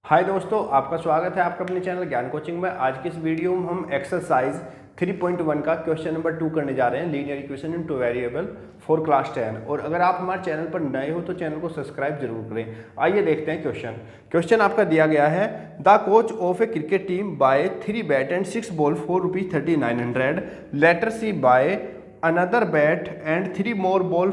हाय दोस्तों, आपका स्वागत है आपका अपने चैनल ज्ञान कोचिंग में। आज की इस वीडियो में हम एक्सरसाइज 3.1 का क्वेश्चन नंबर 2 करने जा रहे हैं, linear equation in two variable for class 10। और अगर आप हमारे चैनल पर नए हो तो चैनल को सब्सक्राइब जरूर करें। आइए देखते हैं क्वेश्चन आपका दिया गया है। The coach of a cricket team buy 3 bat and 6 ball for ₹3900, later she buy another bat and 3 more ball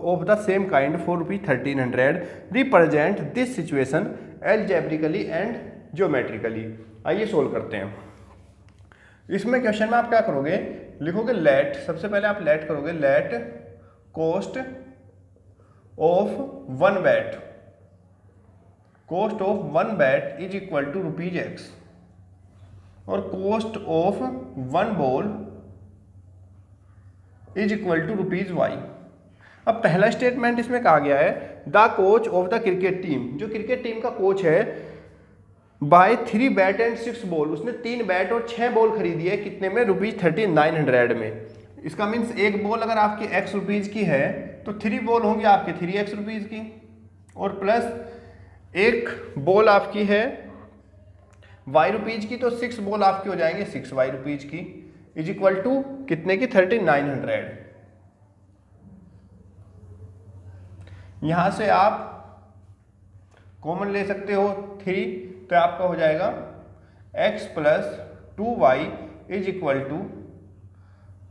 of the same kind for ₹1300. Represent this situation algebraically and geometrically। आइए solve करते हैं। इसमें question में आप क्या करोगे, लिखोगे late, सबसे पहले आप लेट करोगे, let cost of one bat, cost of one bat is equal to ₹X और cost of one ball is equal to ₹Y। अब पहला स्टेटमेंट इसमें कहा गया है the coach of the cricket team, जो क्रिकेट टीम का कोच है, बाय 3 बैट एंड 6 बॉल, उसने 3 बैट और 6 बॉल खरीदी है, कितने में? ₹3900 में। इसका मीन्स एक बॉल अगर आपकी ₹X की है तो 3 बॉल होंगी आपके ₹3X की, और प्लस एक बॉल आपकी है Y की, तो 6 बॉल आपकी हो जाएंगे ₹6Y की, इज इक्वल टू कितने की? 3900। यहां से आप कॉमन ले सकते हो 3, तो आपका हो जाएगा x plus 2y is equal to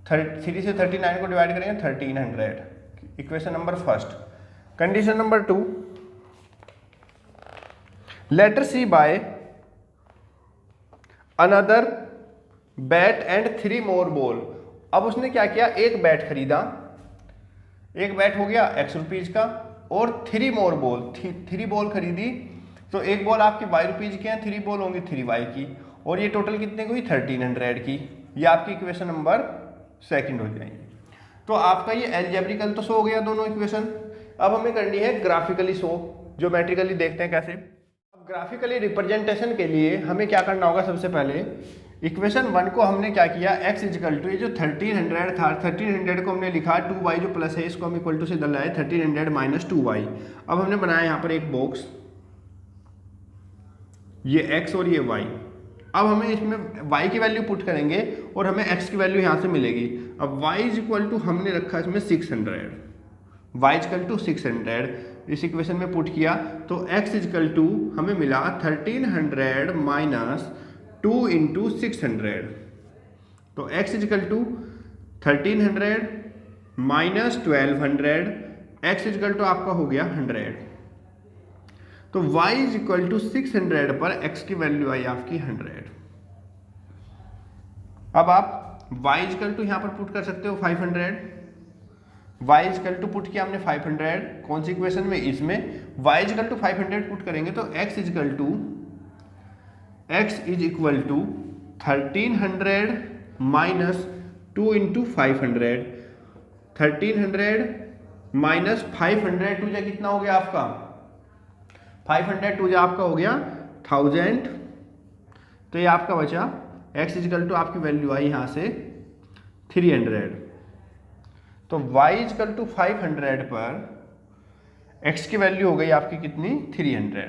3 से 39 को डिवाइड करेंगे 1300। Equation number first. Condition number 2, later she buy another bat and 3 more ball. अब उसने क्या किया, एक बैट खरीदा, एक बैट हो गया ₹X का, और 3 मोर बॉल, 3 बॉल खरीदी, तो एक बॉल आपकी ₹Y की है, 3 बॉल होंगी 3Y की, और ये टोटल कितने की हुई? 1300 की। ये आपकी इक्वेशन नंबर सेकंड हो जाएगी। तो आपका ये एल्जेब्रिकल तो शो हो गया दोनों इक्वेशन। अब हमें करनी है ग्राफिकली शो, ज्योमेट्रिकली देखते हैं कैसे। अब ग्राफिकली रिप्रेजेंटेशन के लिए हमें क्या करना होगा, सबसे पहले इक्वेशन 1 को हमने क्या किया, x इजिकल टू, ये जो 1300 था, 1300 को हमने लिखा 2y जो प्लस है इसको हम इक्वल टू से डलाए 1300 माइनस 2y। अब हमने बनाया यहाँ पर एक बॉक्स, ये x और ये y। अब हमें इसमें y की वैल्यू पुट करेंगे और हमें x की वैल्यू यहाँ से मिलेगी। अब y इज इक्वल टू हमने रखा इसमें 600, y इजिकल टू 600 इस इक्वेशन में पुट किया, तो x इजिकल टू हमें मिला 1300 माइनस 2 इंटू 600, तो x is equal to 1300 minus 1200, x is equal to आपका हो गया 100। तो y इज इक्वल टू 600 पर x की वैल्यू आई आपकी 100। अब आप y इजिकल टू यहां पर पुट कर सकते हो 500, y इजिकल टू पुट किया हमने 500, कौन सी इक्वेशन में? इसमें y इजिकल टू 500 पुट करेंगे तो x is equal to x is equal to 1300 minus 2 into 500, 1300 minus 500 to जा कितना हो गया आपका? 500 टू जा आपका हो गया 1000, तो ये आपका बचा x इजिकल टू आपकी वैल्यू आई यहाँ से 300। तो y इजिकल टू 500 पर x की वैल्यू हो गई आपकी कितनी? 300।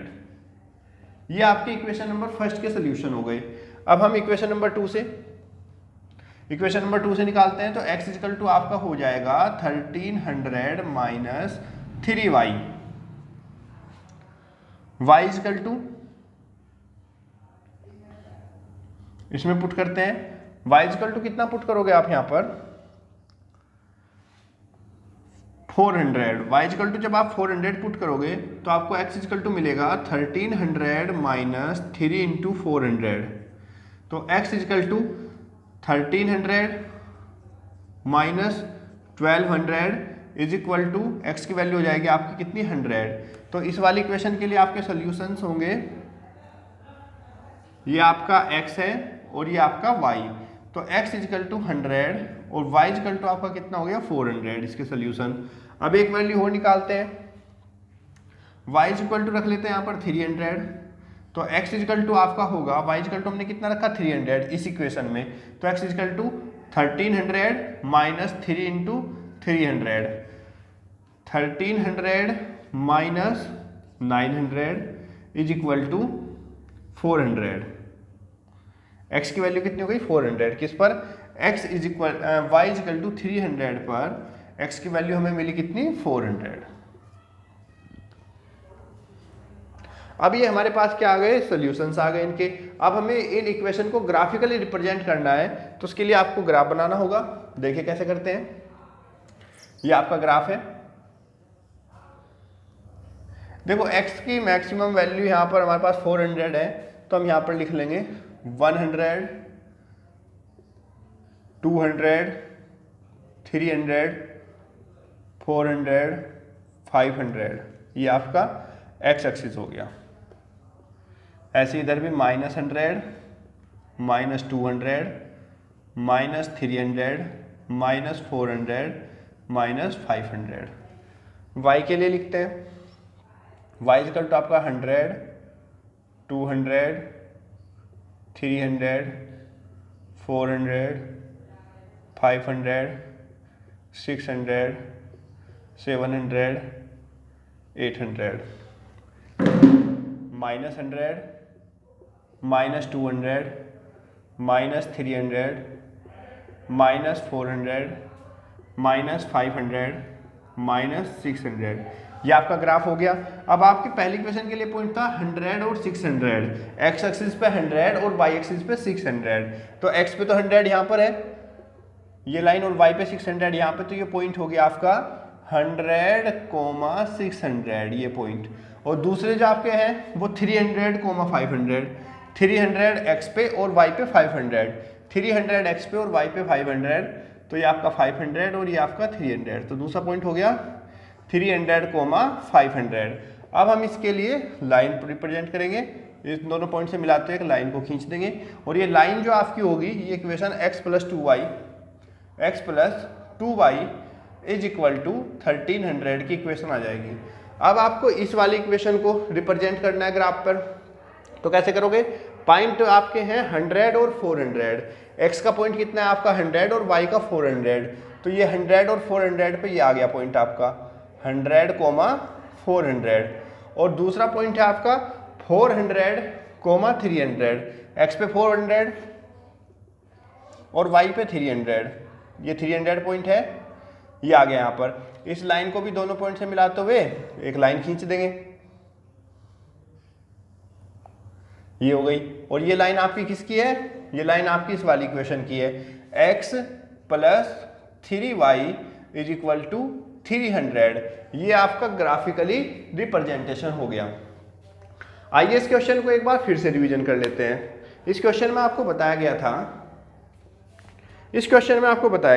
ये आपके इक्वेशन नंबर फर्स्ट के सोल्यूशन हो गए। अब हम इक्वेशन नंबर 2 से निकालते हैं, तो x इजिकल टू आपका हो जाएगा 1300 minus 3y, y is equal to इसमें पुट करते हैं, y इजिकल टू कितना पुट करोगे आप यहाँ पर? 400। y इजिकल टू जब आप 400 पुट करोगे तो आपको x इजिकल टू मिलेगा 1300 माइनस 3 इंटू 400, तो x is equal to 1300 minus 1200 is equal to x की वैल्यू हो जाएगी आपकी कितनी? 100। तो इस वाली इक्वेशन के लिए आपके सॉल्यूशंस होंगे, ये आपका x है और ये आपका y, तो x इजिकल टू 100 और y इजिकल टू आपका कितना हो गया? 400 इसके सोल्यूशन। अब एक वैल्यू और निकालते हैं, y इजिकल टू रख लेते हैं यहाँ पर 300, तो x इजिकल टू आपका होगा, y इजिकल टू हमने कितना रखा? 300 इस इक्वेशन में, तो x is equal to 1300 minus 3 into 300, 1300 minus 900 is equal to 400। x की वैल्यू कितनी हो गई 400, किस पर x is equal y is equal to 300 पर x की वैल्यू हमें मिली कितनी 400। अब ये हमारे पास क्या आ गए सॉल्यूशंस आ गए इनके। अब हमें इन इक्वेशन को ग्राफिकली रिप्रेजेंट करना है, तो उसके लिए आपको ग्राफ बनाना होगा। देखिए कैसे करते हैं। ये आपका ग्राफ है। देखो x की मैक्सिमम वैल्यू यहाँ पर हमारे पास 400 है, तो हम यहाँ पर लिख लेंगे 100, 200, 300, 400, 500। ये आपका x एक्सिस हो गया। ऐसे इधर भी -100, -200, -300, -400, -500। y के लिए लिखते हैं y इक्वल टू आपका 100, 200, 300, 400, 500, 600, 700, 800। -100, -200, -300, -400, -500, -600। ये आपका ग्राफ हो गया। अब आपकी पहली क्वेश्चन के लिए पॉइंट था 100 और 600, x एक्सिस पे 100 और y एक्सिस पे 600। तो x पे तो 100 यहाँ पर है, ये लाइन, और y पे 600 यहाँ पे, तो ये पॉइंट हो गया आपका 100, 600 ये पॉइंट। और दूसरे जो आपके हैं वो 300, 500, 300 x पे और y पे 500, 300 x पे और y पे 500, तो ये आपका 500 और ये आपका 300। तो दूसरा पॉइंट हो गया 300, 500। अब हम इसके लिए लाइन रिप्रेजेंट करेंगे। इस दोनों पॉइंट से मिलाते हुए एक लाइन को खींच देंगे, और ये लाइन जो आपकी होगी ये equation x + 2y is equal to 1300 की इक्वेशन आ जाएगी। अब आपको इस वाली इक्वेशन को रिप्रेजेंट करना है ग्राफ पर, तो कैसे करोगे। पॉइंट आपके हैं 100 और 400, x का पॉइंट कितना है आपका 100 और y का 400, तो ये 100 और 400 पे ये आ गया पॉइंट आपका 100, 400। और दूसरा पॉइंट है आपका 400, 300, x पे 400 और y पे 300, ये 300 पॉइंट है, ये आ गया यहाँ पर। इस लाइन को भी दोनों पॉइंट से मिलाते हुए एक लाइन खींच देंगे, ये हो गई। और ये लाइन आपकी किसकी है, ये लाइन आपकी इस वाली इक्वेशन की है, x + 3y is equal to 300। ये आपका ग्राफिकली रिप्रेजेंटेशन हो गया। आइए इस क्वेश्चन को एक बार फिर से रिवीजन कर लेते हैं। इस क्वेश्चन में आपको बताया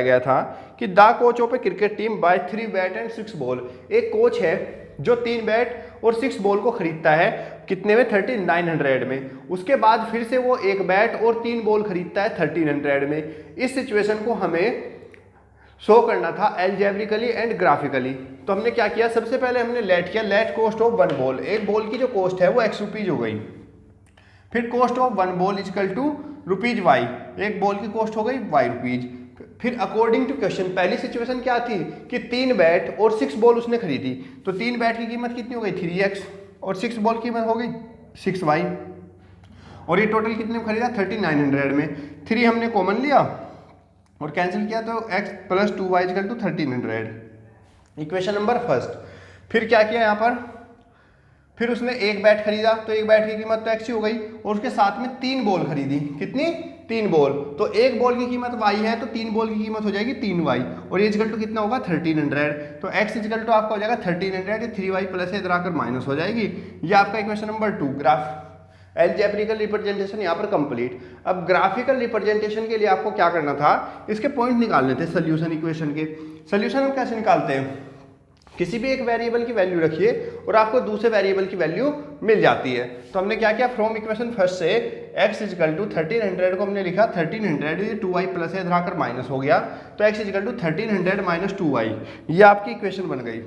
गया था कि the coach of a cricket team buy 3 bat and 6 ball. एक कोच है जो 3 बैट और 6 बॉल को खरीदता है, कितने में 3900 में। उसके बाद फिर से वो 1 बैट और 3 बॉल खरीदता है 1300 में। इस सिचुएशन को हमें शो करना था एल्जेब्रिकली एंड ग्राफिकली। तो हमने क्या किया, सबसे पहले हमने लेट किया, लेट कॉस्ट ऑफ 1 बॉल। एक बॉल की जो कॉस्ट है वो x रुपीज हो गई। फिर cost of 1 ball equal to ₹y, एक बॉल की कॉस्ट हो गई y रुपीज। फिर अकॉर्डिंग टू क्वेश्चन, पहली सिचुएशन क्या थी कि 3 बैट और 6 बॉल उसने खरीदी, तो 3 बैट की कीमत कितनी हो गई 3x, और 6 बॉल की कीमत हो गई 6y, और ये टोटल कितने में खरीदा 3900 में। 3 हमने कॉमन लिया और कैंसिल किया, तो x + 2y equal to 1300, equation number first. फिर क्या किया यहाँ पर, फिर उसने 1 बैट खरीदा, तो 1 बैट की कीमत तो x ही हो गई, और उसके साथ में 3 बॉल खरीदी, कितनी 3 बॉल, तो 1 बॉल की कीमत y है, तो 3 बॉल की कीमत हो जाएगी 3y, और ये इक्वल टू कितना होगा 1300। तो x इक्वल टू आपका हो जाएगा 1300, 3y प्लस है, इधर आकर माइनस हो जाएगी। ये आपका equation number 2 graph algebraical representation यहाँ पर कंप्लीट। अब ग्राफिकल रिप्रेजेंटेशन के लिए आपको क्या करना था, इसके पॉइंट निकालने थे सोल्यूशन इक्वेशन के। सोल्यूशन हम कैसे निकालते हैं, किसी भी एक वेरिएबल की वैल्यू रखिए और आपको दूसरे वेरिएबल की वैल्यू मिल जाती है। तो हमने क्या किया, फ्रॉम इक्वेशन फर्स्ट से x इक्वल टू 1300 को हमने लिखा 1300, ये 2y प्लस है, इधर आकर माइनस हो गया, तो x इक्वल टू 1300 - 2y, ये आपकी इक्वेशन बन गई।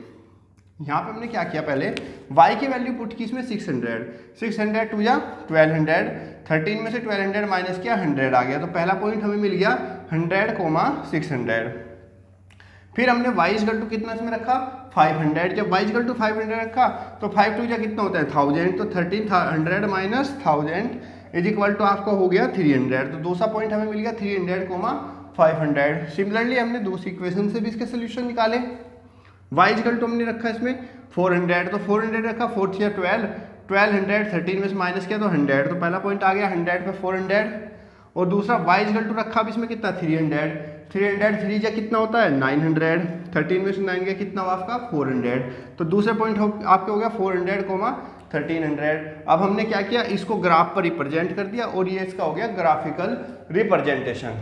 यहाँ पे हमने क्या किया, पहले y की वैल्यू पुट की इसमें 600, 600 2 या 1200, 13 में से 1200 माइनस किया 100 आ गया, तो पहला पॉइंट हमें मिल गया 100, 600। फिर हमने y इक्वल टू कितना इसमें रखा 500। जब y इक्वल टू 500 रखा तो 5 टू जा कितना होता है 1000, तो 1300 माइनस 1000 इज इक्वल टू आपका हो गया 300। तो दूसरा पॉइंट हमें मिल गया 300, 500। सिमिलरली हमने दूसरी इक्वेशन से भी इसके सोल्यूशन निकाले। y इक्वल टू हमने रखा इसमें 400, तो 400 रखा, 4 3 12, 1200, 13 में से माइनस किया तो 100, तो पहला पॉइंट आ गया 100 पे 400। और दूसरा y इक्वल टू रखा अब इसमें कितना 300, 3 जा कितना होता है 900, 13 में से 9 गया कितना हुआ आपका 400। तो दूसरा पॉइंट आपके हो गया 400, 1300। अब हमने क्या किया, इसको ग्राफ पर रिप्रेजेंट कर दिया और ये इसका हो गया ग्राफिकल रिप्रेजेंटेशन।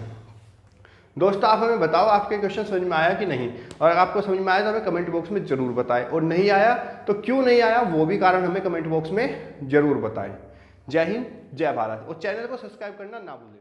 दोस्तों आप हमें बताओ आपके क्वेश्चन समझ में आया कि नहीं, और अगर आपको समझ में आया तो हमें कमेंट बॉक्स में जरूर बताएं, और नहीं आया तो क्यों नहीं आया वो भी कारण हमें कमेंट बॉक्स में जरूर बताएं। जय हिंद, जय भारत, और चैनल को सब्सक्राइब करना ना भूलें।